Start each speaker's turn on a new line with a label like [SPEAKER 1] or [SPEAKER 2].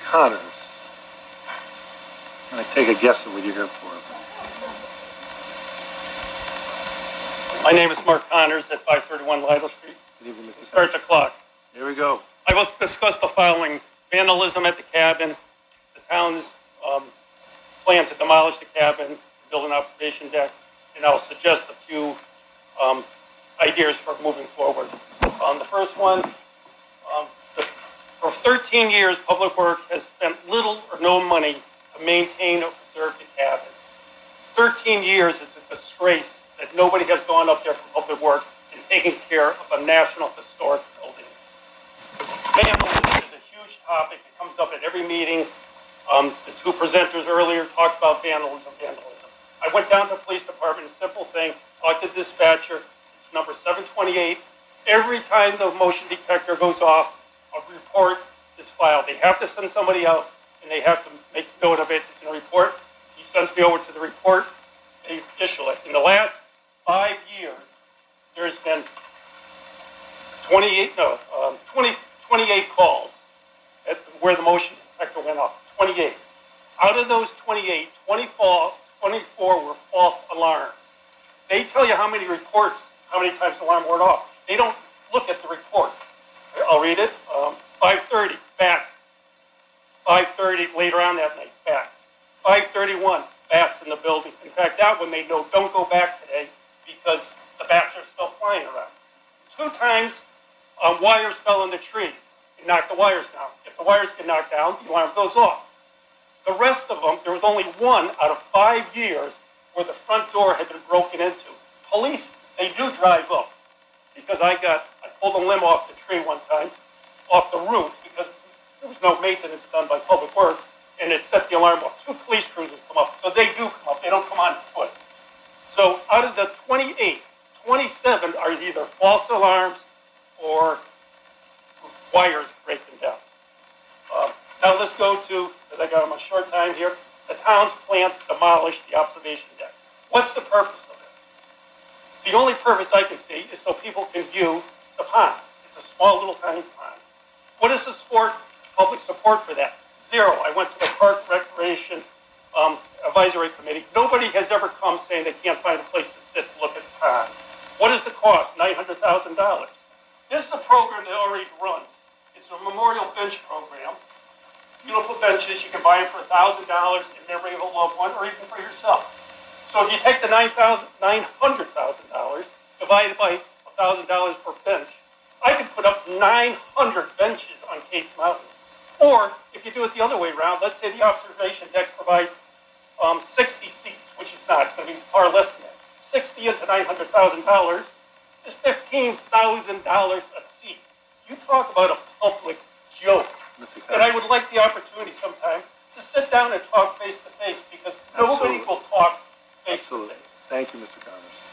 [SPEAKER 1] Connors. I take a guess at what you're here for.
[SPEAKER 2] My name is Mark Connors at 531 Lytle Street.
[SPEAKER 1] Good evening, Mr.
[SPEAKER 2] Start the clock.
[SPEAKER 1] Here we go.
[SPEAKER 2] I will discuss the following: vandalism at the cabin, the town's plan to demolish the cabin, build an observation deck, and I'll suggest a few ideas for moving forward. The first one, for 13 years, Public Works has spent little or no money to maintain or preserve the cabin. 13 years is a disgrace that nobody has gone up there for Public Works and taken care of a national historic building. Vandalism is a huge topic. It comes up at every meeting. The two presenters earlier talked about vandalism. I went down to the police department, a simple thing, talked to the dispatcher. It's number 728. Every time the motion detector goes off, a report is filed. They have to send somebody out, and they have to make note of it in a report. He sends me over to the report. They issue it. In the last 5 years, there's been 28 calls where the motion detector went off. 28. Out of those 28, 24 were false alarms. They tell you how many reports, how many times the alarm went off. They don't look at the report. I'll read it. 5:30, bats. 5:30 later on that night, bats. 5:31, bats in the building. In fact, that one they know, don't go back today because the bats are still flying around. 2 times wires fell in the trees and knocked the wires down. If the wires get knocked down, the alarm goes off. The rest of them, there was only 1 out of 5 years where the front door had been broken into. Police, they do drive up because I pulled a limb off the tree one time, off the roof, because there was no maintenance done by Public Works, and it set the alarm off. 2 police cruisers come up, so they do come up. They don't come on foot. So out of the 28, 27 are either false alarms or wires breaking down. Now let's go to, because I got on my short time here, the town's plan to demolish the observation deck. What's the purpose of it? The only purpose I can see is so people can view the pond. It's a small little tiny pond. What is the public support for that? 0. I went to the Park Recreation Advisory Committee. Nobody has ever come saying they can't find a place to sit and look at the pond. What is the cost? $900,000. This is the program that already runs. It's a memorial bench program. Beautiful benches, you can buy them for $1,000 in memory of a loved one or even for yourself. So if you take the $900,000 divided by $1,000 per bench, I can put up 900 benches on Case Mountain. Or if you do it the other way around, let's say the observation deck provides 60 seats, which is not, it's going to be far less than that. 60 into $900,000 is $15,000 a seat. You talk about a public joke. And I would like the opportunity sometime to sit down and talk face to face because nobody will talk face to face.
[SPEAKER 1] Thank you, Mr. Connors.